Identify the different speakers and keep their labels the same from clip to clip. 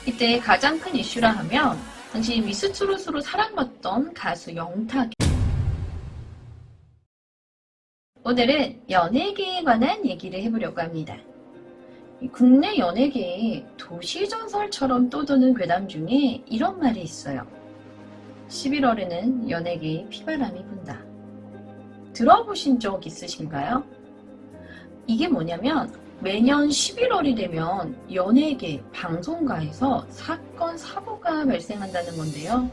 Speaker 1: 이때 가장 큰 이슈라 하면 당시 미스트롯으로 사랑받던 가수 영탁. 오늘은 연예계에 관한 얘기를 해보려고 합니다. 국내 연예계에 도시전설처럼 떠도는 괴담 중에 이런 말이 있어요. 11월에는 연예계에 피바람이 분다. 들어보신 적 있으신가요? 이게 뭐냐면 매년 11월이 되면 연예계, 방송가에서 사건, 사고가 발생한다는 건데요.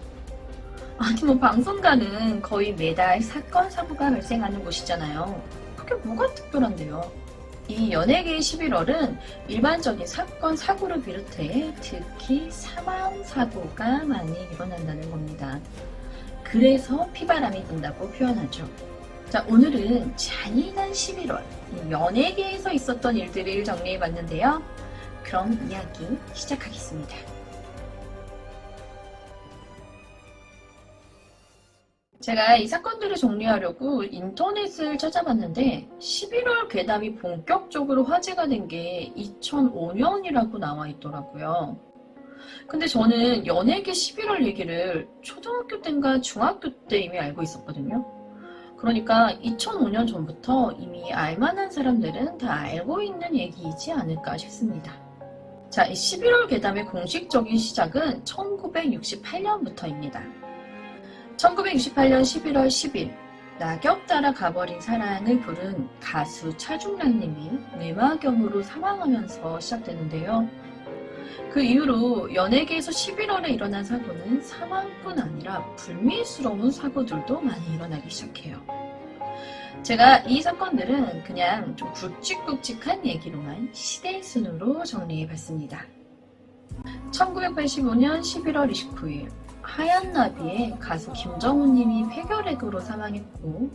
Speaker 1: 아니 방송가는 거의 매달 사건, 사고가 발생하는 곳이잖아요. 그게 뭐가 특별한데요? 이 연예계의 11월은 일반적인 사건, 사고를 비롯해 특히 사망, 사고가 많이 일어난다는 겁니다. 그래서 피바람이 분다고 표현하죠. 자, 오늘은 잔인한 11월, 연예계에서 있었던 일들을 정리해봤는데요. 그럼 이야기 시작하겠습니다. 제가 이 사건들을 정리하려고 인터넷을 찾아봤는데 11월 괴담이 본격적으로 화제가 된 게 2005년이라고 나와 있더라고요. 근데 저는 연예계 11월 얘기를 초등학교 때인가 중학교 때 이미 알고 있었거든요. 그러니까 2005년 전부터 이미 알만한 사람들은 다 알고 있는 얘기이지 않을까 싶습니다. 자, 이 11월 괴담의 공식적인 시작은 1968년부터입니다. 1968년 11월 10일 낙엽 따라 가버린 사랑을 부른 가수 차중락님이 뇌막염으로 사망하면서 시작되는데요. 그 이후로 연예계에서 11월에 일어난 사고는 사망뿐 아니라 불미스러운 사고들도 많이 일어나기 시작해요. 제가 이 사건들은 그냥 좀 굵직굵직한 얘기로만 시대순으로 정리해봤습니다. 1985년 11월 29일 하얀 나비의 가수 김정훈님이 폐결핵으로 사망했고,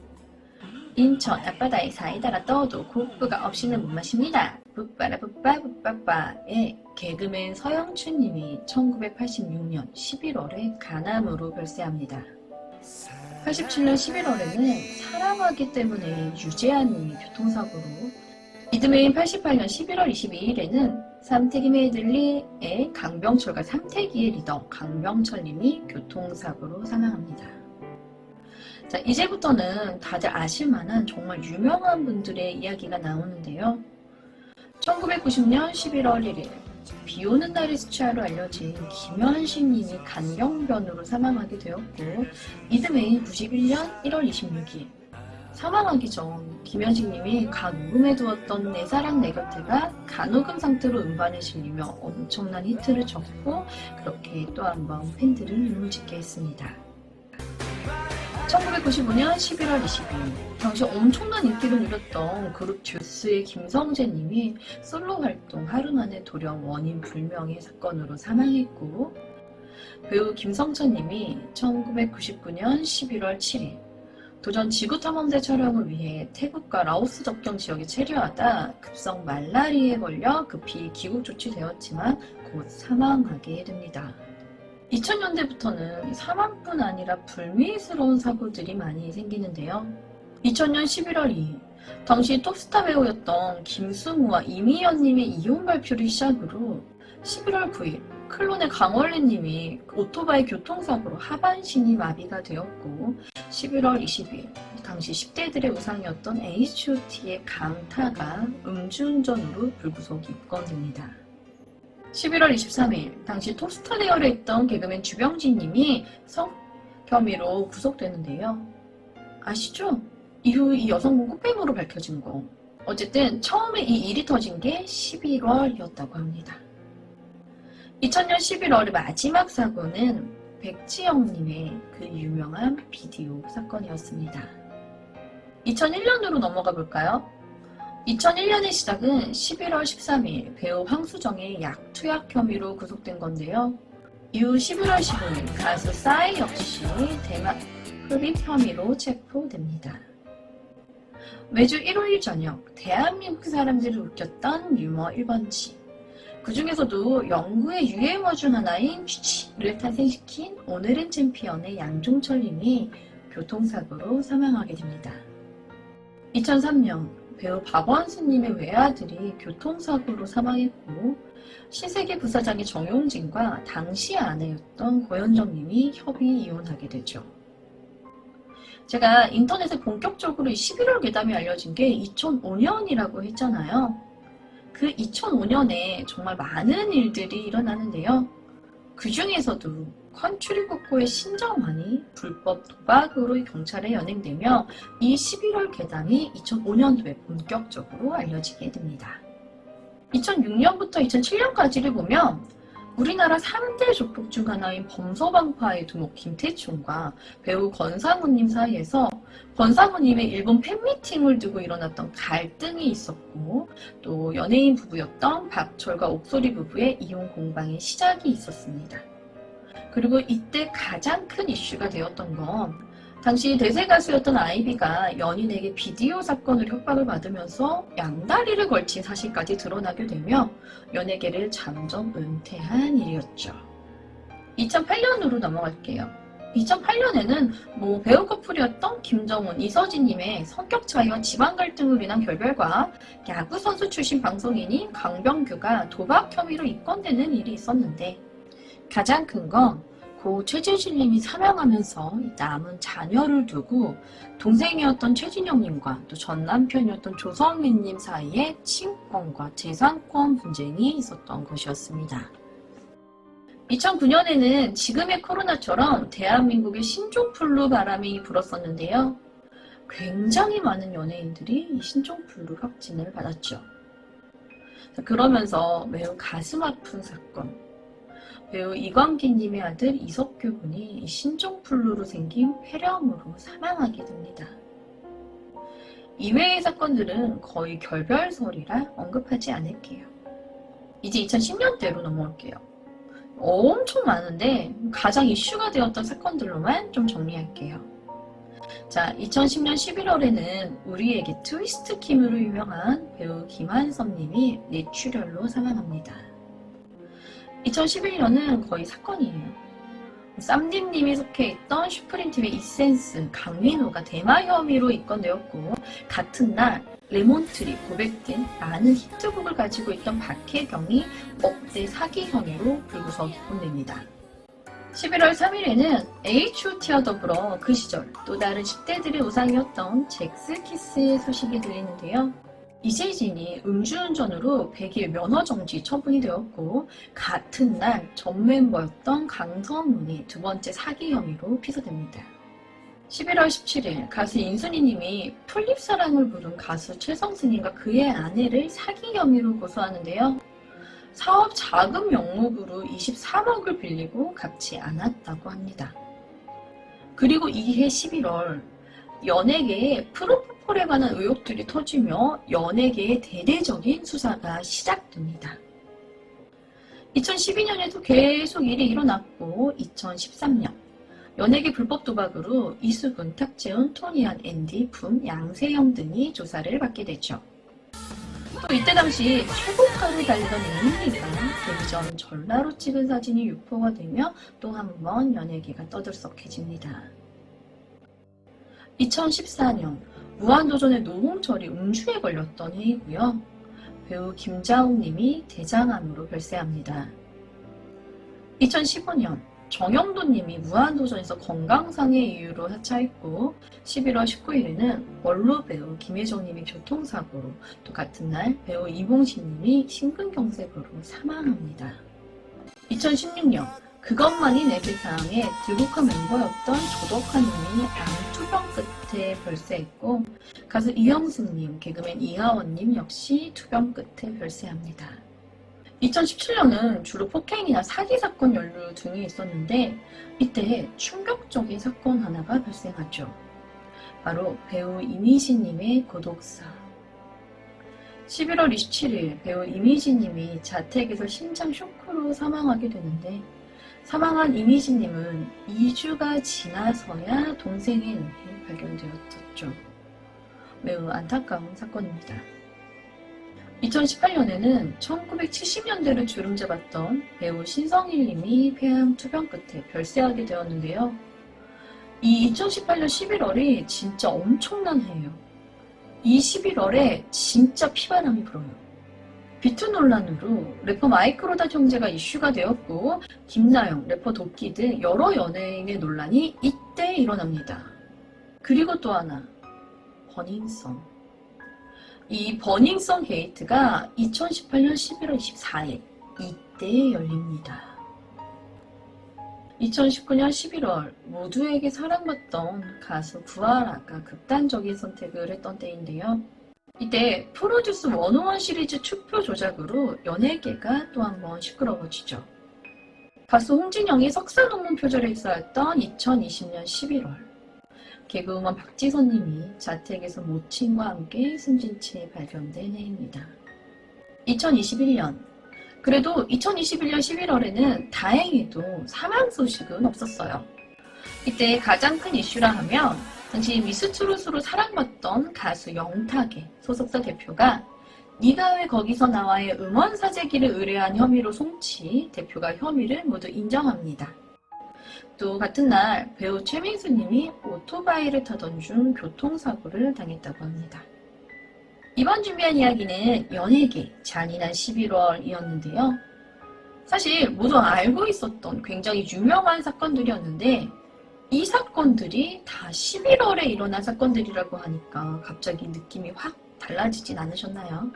Speaker 1: 인천 앞바다에 사이다가 떠도 국부가 없이는 못 마십니다. 붓바라 붓바 붓바바의 개그맨 서영춘님이 1986년 11월에 간암으로 별세합니다. 87년 11월에는 사랑하기 때문에 유재하님이 교통사고로, 이듬해인 88년 11월 22일에는 삼태기 메들리의 강병철과 삼태기의 리더 강병철님이 교통사고로 사망합니다. 자, 이제부터는 다들 아실만한 정말 유명한 분들의 이야기가 나오는데요. 1990년 11월 1일 비오는 날의 수치아로 알려진 김현식님이 간경변으로 사망하게 되었고, 이듬해인 91년 1월 26일 사망하기 전 김현식님이 간녹음해 두었던 내 사랑 내 곁에가 간녹음 상태로 음반에 실리며 엄청난 히트를 쳤고, 그렇게 또 한 번 팬들을 눈을 짓게 했습니다. 1995년 11월 22일 당시 엄청난 인기를 누렸던 그룹 듀스의 김성재님이 솔로 활동 하루 만에 돌연 원인 불명의 사건으로 사망했고, 배우 김성천님이 1999년 11월 7일 도전 지구탐험대 촬영을 위해 태국과 라오스 접경 지역에 체류하다 급성 말라리아에 걸려 급히 귀국 조치되었지만 곧 사망하게 됩니다. 2000년대부터는 사망뿐 아니라 불미스러운 사고들이 많이 생기는데요. 2000년 11월 2일 당시 톱스타 배우였던 김승우와 이미연님의 이혼 발표를 시작으로 11월 9일 클론의 강원래님이 오토바이 교통사고로 하반신이 마비가 되었고, 11월 20일 당시 10대들의 우상이었던 H.O.T의 강타가 음주운전으로 불구속 입건됩니다. 11월 23일 당시 톱스타 대열에 있던 개그맨 주병진님이 성 혐의로 구속되는데요. 아시죠? 이후 이 여성분 꽃뱀으로 밝혀진 거. 어쨌든 처음에 이 일이 터진 게 11월이었다고 합니다. 2000년 11월의 마지막 사고는 백지영님의 그 유명한 비디오 사건이었습니다. 2001년으로 넘어가 볼까요? 2001년의 시작은 11월 13일 배우 황수정의 약투약 혐의로 구속된 건데요. 이후 11월 15일 가수 싸이 역시 대만 흡입 혐의로 체포됩니다. 매주 일요일 저녁 대한민국 사람들을 웃겼던 유머 1번지. 그 중에서도 영구의 유행어 중 하나인 쥐치를 탄생시킨 오늘은 챔피언의 양종철님이 교통사고로 사망하게 됩니다. 2003년 배우 박원순님의 외아들이 교통사고로 사망했고 신세계 부사장의 정용진과 당시 아내였던 고현정님이 협의 이혼하게 되죠. 제가 인터넷에 본격적으로 11월 괴담이 알려진 게 2005년이라고 했잖아요. 그 2005년에 정말 많은 일들이 일어나는데요. 그 중에서도 컨츄리국고의 신정환이 불법 도박으로 경찰에 연행되며 이 11월 괴담이 2005년도에 본격적으로 알려지게 됩니다. 2006년부터 2007년까지를 보면 우리나라 3대 조폭 중 하나인 범서방파의 두목 김태춘과 배우 권상우님 사이에서 권상우님의 일본 팬미팅을 두고 일어났던 갈등이 있었고 또 연예인 부부였던 박철과 옥소리 부부의 이혼 공방의 시작이 있었습니다. 그리고 이때 가장 큰 이슈가 되었던 건 당시 대세 가수였던 아이비가 연인에게 비디오 사건으로 협박을 받으면서 양다리를 걸친 사실까지 드러나게 되며 연예계를 잠정 은퇴한 일이었죠. 2008년으로 넘어갈게요. 2008년에는 배우 커플이었던 김정훈, 이서진님의 성격 차이와 집안 갈등으로 인한 결별과 야구선수 출신 방송인인 강병규가 도박 혐의로 입건되는 일이 있었는데 가장 큰 건 고 최진실님이 사망하면서 남은 자녀를 두고 동생이었던 최진영님과 또 전 남편이었던 조성민님 사이에 친권과 재산권 분쟁이 있었던 것이었습니다. 2009년에는 지금의 코로나처럼 대한민국의 신종플루 바람이 불었었는데요. 굉장히 많은 연예인들이 이 신종플루 확진을 받았죠. 그러면서 매우 가슴 아픈 사건, 배우 이광기님의 아들 이석규 군이 신종플루로 생긴 폐렴으로 사망하게 됩니다. 이외의 사건들은 거의 결별설이라 언급하지 않을게요. 이제 2010년대로 넘어올게요. 엄청 많은데 가장 이슈가 되었던 사건들로만 좀 정리할게요. 자, 2010년 11월에는 우리에게 트위스트 킴으로 유명한 배우 김한섭님이 뇌출혈로 사망합니다. 2011년은 거의 사건이에요. 쌈님님이 속해 있던 슈프림TV 이센스 강민호가 대마 혐의로 입건되었고 같은 날 레몬트리, 고백 등 많은 히트곡을 가지고 있던 박혜경이 억대 사기 혐의로 불구속 입건됩니다. 11월 3일에는 H.O.T와 더불어 그 시절 또 다른 10대들의 우상이었던 잭스키스의 소식이 들리는데요. 이세진이 음주운전으로 100일 면허정지 처분이 되었고 같은 날 전 멤버였던 강성훈이 두 번째 사기 혐의로 피소됩니다. 11월 17일 가수 인순이님이 풀립사랑을 부른 가수 최성승님과 그의 아내를 사기 혐의로 고소하는데요. 사업 자금 명목으로 23억을 빌리고 갚지 않았다고 합니다. 그리고 이해 11월 연예계에 프로포폴에 관한 의혹들이 터지며 연예계의 대대적인 수사가 시작됩니다. 2012년에도 계속 일이 일어났고 2013년 연예계 불법 도박으로 이수근, 탁재훈, 토니안, 앤디, 붐, 양세형 등이 조사를 받게 되죠. 또 이때 당시 최고가를 달리던 에밀리가 데뷔 전 전라로 찍은 사진이 유포가 되며 또 한 번 연예계가 떠들썩해집니다. 2014년 무한도전의 노홍철이 음주에 걸렸던 해이고요. 배우 김자욱님이 대장암으로 별세합니다. 2015년 정영도님이 무한도전에서 건강상의 이유로 하차했고 11월 19일에는 원로 배우 김혜정님이 교통사고로 또 같은 날 배우 이봉신님이 심근경색으로 사망합니다. 2016년 그것만이 내 세상에 들국화 멤버였던 조덕화님이 암 투병 끝에 별세했고 가수 이영승님, 개그맨 이하원님 역시 투병 끝에 별세합니다. 2017년은 주로 폭행이나 사기 사건 연루 등이 있었는데 이때 충격적인 사건 하나가 발생하죠. 바로 배우 이미지님의 고독사. 11월 27일 배우 이미지님이 자택에서 심장 쇼크로 사망하게 되는데 사망한 이미지님은 2주가 지나서야 동생에 의해 발견되었었죠. 매우 안타까운 사건입니다. 2018년에는 1970년대를 주름잡았던 배우 신성일님이 폐암 투병 끝에 별세하게 되었는데요. 이 2018년 11월이 진짜 엄청난 해예요. 이 11월에 진짜 피바람이 불어요. 비트 논란으로 래퍼 마이크로닷 형제가 이슈가 되었고 김나영, 래퍼 도끼 등 여러 연예인의 논란이 이때 일어납니다. 그리고 또 하나, 버닝썬. 이 버닝썬 게이트가 2018년 11월 24일 이때 열립니다. 2019년 11월 모두에게 사랑받던 가수 구하라가 극단적인 선택을 했던 때인데요. 이때 프로듀스 101 시리즈 투표 조작으로 연예계가 또 한 번 시끄러워지죠. 가수 홍진영이 석사 논문 표절에 휩싸였던 2020년 11월 개그우먼 박지선님이 자택에서 모친과 함께 숨진 채 발견된 해입니다. 2021년 그래도 2021년 11월에는 다행히도 사망 소식은 없었어요. 이때 가장 큰 이슈라 하면 당시 미스트롯으로 사랑받던 가수 영탁의 소속사 대표가 네가 왜 거기서 나와의 음원 사재기를 의뢰한 혐의로 송치, 대표가 혐의를 모두 인정합니다. 또 같은 날 배우 최민수님이 오토바이를 타던 중 교통사고를 당했다고 합니다. 이번 준비한 이야기는 연예계 잔인한 11월이었는데요. 사실 모두 알고 있었던 굉장히 유명한 사건들이었는데 이 사건들이 다 11월에 일어난 사건들이라고 하니까 갑자기 느낌이 확 달라지진 않으셨나요?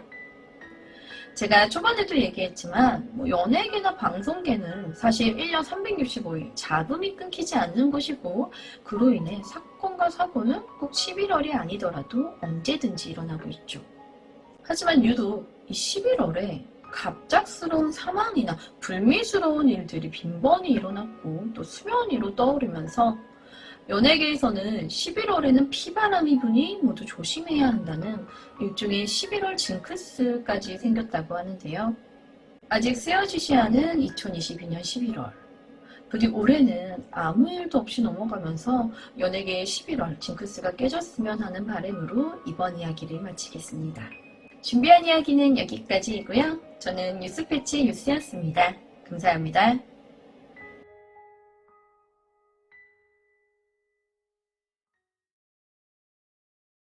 Speaker 1: 제가 초반에도 얘기했지만 연예계나 방송계는 사실 1년 365일 잡음이 끊기지 않는 곳이고 그로 인해 사건과 사고는 꼭 11월이 아니더라도 언제든지 일어나고 있죠. 하지만 유독 이 11월에 갑작스러운 사망이나 불미스러운 일들이 빈번히 일어났고 또 수면 위로 떠오르면서 연예계에서는 11월에는 피바람이 부니 모두 조심해야 한다는 일종의 11월 징크스까지 생겼다고 하는데요. 아직 쓰여지지 않은 2022년 11월. 부디 올해는 아무 일도 없이 넘어가면서 연예계의 11월 징크스가 깨졌으면 하는 바람으로 이번 이야기를 마치겠습니다. 준비한 이야기는 여기까지이고요. 저는 뉴스패치 뉴스였습니다. 감사합니다.